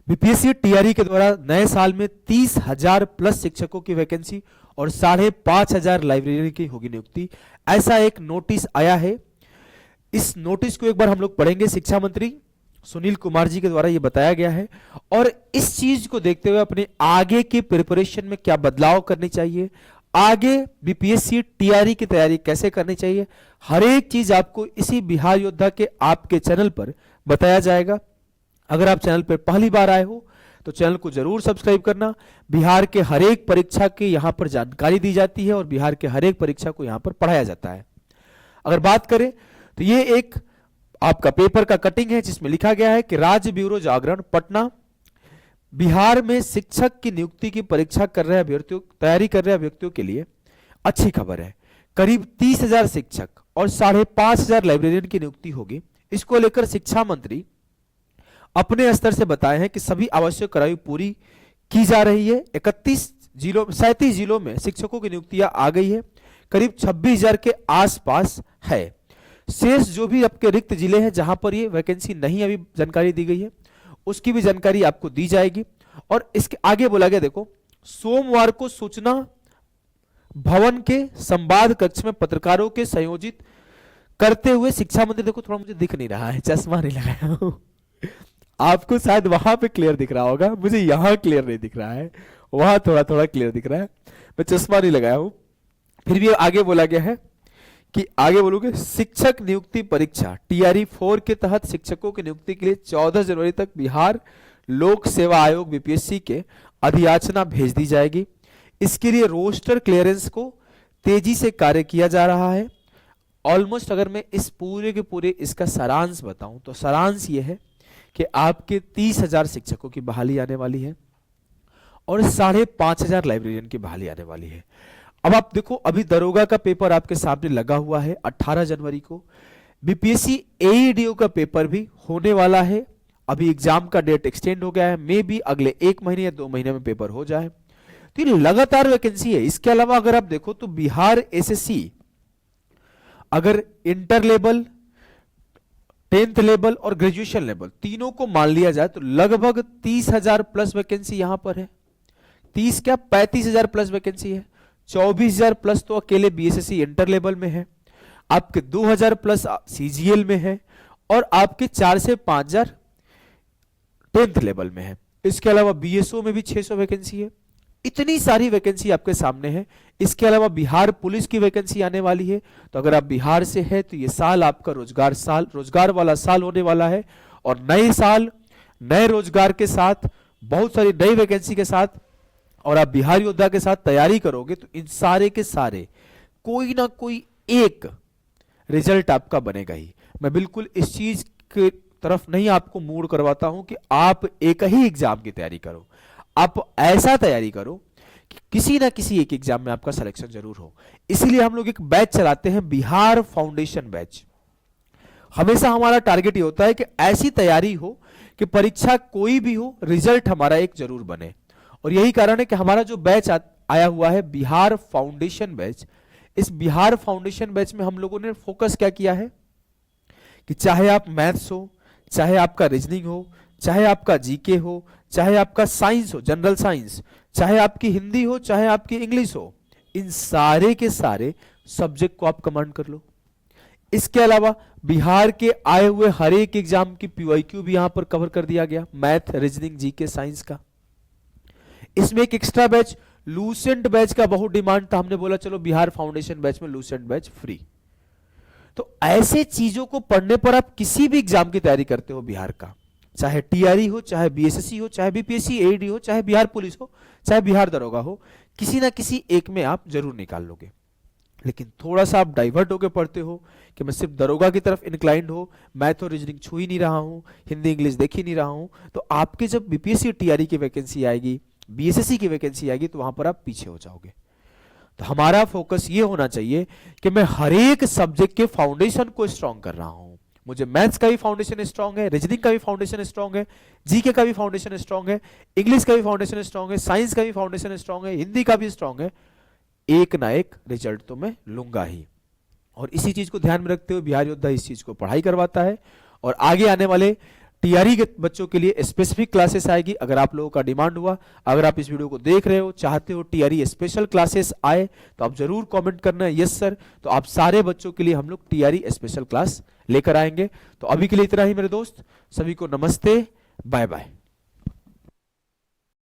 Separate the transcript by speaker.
Speaker 1: BPSC TRE के द्वारा नए साल में 30,000 प्लस शिक्षकों की वैकेंसी और 5,500 लाइब्रेरियन की होगी नियुक्ति, ऐसा एक नोटिस आया है। इस नोटिस को एक बार हम लोग पढ़ेंगे। शिक्षा मंत्री सुनील कुमार जी के द्वारा यह बताया गया है और इस चीज को देखते हुए अपने आगे की प्रिपरेशन में क्या बदलाव करनी चाहिए, आगे बीपीएससी टीआरई की तैयारी कैसे करनी चाहिए, हर एक चीज आपको इसी बिहार योद्धा के आपके चैनल पर बताया जाएगा। अगर आप चैनल पर पहली बार आए हो तो चैनल को जरूर सब्सक्राइब करना। बिहार के हर एक परीक्षा की यहां पर जानकारी दी जाती है और बिहार के हर एक परीक्षा को यहां पर पढ़ाया जाता है। अगर बात करें तो ये एक आपका पेपर का कटिंग है जिसमें लिखा गया है कि राज्य ब्यूरो जागरण पटना, बिहार में शिक्षक की नियुक्ति की परीक्षा कर रहे अभ्यर्थियों, तैयारी कर रहे अभ्यर्थियों के लिए अच्छी खबर है। करीब 30,000 शिक्षक और 5,500 लाइब्रेरियन की नियुक्ति होगी। इसको लेकर शिक्षा मंत्री अपने स्तर से बताए हैं कि सभी आवश्यक कार्रवाई पूरी की जा रही है। 37 जिलों में शिक्षकों की नियुक्तियां आ गई है, करीब 26,000 के आसपास है। शेष जो भी आपके रिक्त जिले हैं जहां पर ये वैकेंसी नहीं अभी जानकारी दी गई है, उसकी भी जानकारी आपको दी जाएगी। और इसके आगे बोला गया, देखो, सोमवार को सूचना भवन के संवाद कक्ष में पत्रकारों के संयोजित करते हुए शिक्षा मंत्री, देखो थोड़ा मुझे दिख नहीं रहा है, चश्मा नहीं लगाया हूं, आपको शायद वहां पे क्लियर दिख रहा होगा, मुझे यहां क्लियर नहीं दिख रहा है, वहां थोड़ा थोड़ा क्लियर दिख रहा है, मैं चश्मा नहीं लगाया हूं। फिर भी आगे बोला गया है कि आगे बोलोगे, शिक्षक नियुक्ति परीक्षा टीआरई 4 के तहत शिक्षकों की नियुक्ति के लिए 14 जनवरी तक बिहार लोक सेवा आयोग बीपीएससी के अधियाचना भेज दी जाएगी। इसके लिए रोस्टर क्लियरेंस को तेजी से कार्य किया जा रहा है। ऑलमोस्ट अगर मैं इस पूरे के पूरे इसका सारांश बताऊं तो सारांश यह है कि आपके 30,000 शिक्षकों की बहाली आने वाली है और 5,500 लाइब्रेरियन की बहाली आने वाली है। अब आप देखो, अभी दरोगा का पेपर आपके सामने लगा हुआ है 18 जनवरी को। बीपीएससी एईडीओ का पेपर भी होने वाला है, अभी एग्जाम का डेट एक्सटेंड हो गया है, मे भी अगले 1 महीने या 2 महीने में पेपर हो जाए। तो ये लगातार वैकेंसी है। इसके अलावा अगर आप देखो तो बिहार एसएससी अगर इंटर लेवल, 10th लेवल और ग्रेजुएशन लेवल तीनों को मान लिया जाए तो लगभग 30,000 प्लस वैकेंसी यहां पर है। 30 क्या 35,000 प्लस वैकेंसी है। 24,000 प्लस तो अकेले बीएसएससी इंटर लेवल में है, आपके 2,000 प्लस सीजीएल में है और आपके 4 से 5,000 10th लेवल में है। इसके अलावा बीएसओ में भी 600 वैकेंसी है। इतनी सारी वैकेंसी आपके सामने है। इसके अलावा बिहार पुलिस की वैकेंसी आने वाली है। तो अगर आप बिहार से है तो ये साल आपका रोजगार वाला साल होने वाला है और नए साल नए रोजगार के साथ, बहुत सारी नई वैकेंसी के साथ और आप बिहार योद्धा के साथ तैयारी करोगे तो इन सारे के सारे कोई ना कोई एक रिजल्ट आपका बनेगा ही। मैं बिल्कुल इस चीज की तरफ नहीं आपको मूड करवाता हूं कि आप एक ही एग्जाम की तैयारी करो, आप ऐसा तैयारी करो कि किसी ना किसी एक एग्जाम में आपका सिलेक्शन जरूर हो। इसीलिए हम लोग एक बैच चलाते हैं, बिहार फाउंडेशन बैच। हमेशा हमारा टारगेट ये होता है कि ऐसी तैयारी हो कि परीक्षा कोई भी हो, रिजल्ट हमारा एक जरूर बने। और यही कारण है कि हमारा जो बैच आया हुआ है बिहार फाउंडेशन बैच, इस बिहार फाउंडेशन बैच में हम लोगों ने फोकस क्या किया है कि चाहे आप मैथ्स हो, चाहे आपका रीजनिंग हो, चाहे आपका जीके हो, चाहे आपका साइंस हो, जनरल साइंस, चाहे आपकी हिंदी हो, चाहे आपकी इंग्लिश हो, इन सारे के सारे सब्जेक्ट को आप कमांड कर लो। इसके अलावा बिहार के आए हुए हर एक एग्जाम की पीवाईक्यू भी यहां पर कवर कर दिया गया, मैथ, रीजनिंग, जीके, साइंस का। इसमें एक एक्स्ट्रा बैच लूसेंट बैच का बहुत डिमांड था, हमने बोला चलो बिहार फाउंडेशन बैच में लूसेंट बैच फ्री। तो ऐसे चीजों को पढ़ने पर आप किसी भी एग्जाम की तैयारी करते हो बिहार का, चाहे टीआरई हो, चाहे बीएसएससी हो, चाहे बीपीएससी एईडी हो, चाहे बिहार पुलिस हो, चाहे बिहार दरोगा हो, किसी ना किसी एक में आप जरूर निकाल लोगे। लेकिन थोड़ा सा आप डाइवर्ट होकर पढ़ते हो कि मैं सिर्फ दरोगा की तरफ इंक्लाइंड हो, मैथ और रीजनिंग छू ही नहीं रहा हूं, हिंदी इंग्लिश देख ही नहीं रहा हूं, तो आपके जब बीपीएससी टीआरई की वैकेंसी आएगी, बीएसएससी की वैकेंसी आएगी, तो वहां पर आप पीछे हो जाओगे। तो हमारा फोकस ये होना चाहिए कि मैं हर एक सब्जेक्ट के फाउंडेशन को स्ट्रांग कर रहा हूं। मुझे मैथ्स का भी फाउंडेशन स्ट्रांग है, रीजनिंग का भी फाउंडेशन स्ट्रांग है, जीके का भी फाउंडेशन स्ट्रांग है, इंग्लिश का भी फाउंडेशन स्ट्रांग है, साइंस का भी फाउंडेशन स्ट्रांग है, हिंदी का भी स्ट्रांग है। एक ना एक रिजल्ट तो मैं लूंगा ही। और इसी चीज को ध्यान में रखते हुए बिहार योद्धा इस चीज को पढ़ाई करवाता है और आगे आने वाले टीआरई के बच्चों के लिए स्पेसिफिक क्लासेस आएगी। अगर आप लोगों का डिमांड हुआ, अगर आप इस वीडियो को देख रहे हो, चाहते हो टीआरई स्पेशल क्लासेस आए, तो आप जरूर कमेंट करना है यस सर। तो आप सारे बच्चों के लिए हम लोग टीआरई स्पेशल क्लास लेकर आएंगे। तो अभी के लिए इतना ही मेरे दोस्त, सभी को नमस्ते, बाय बाय।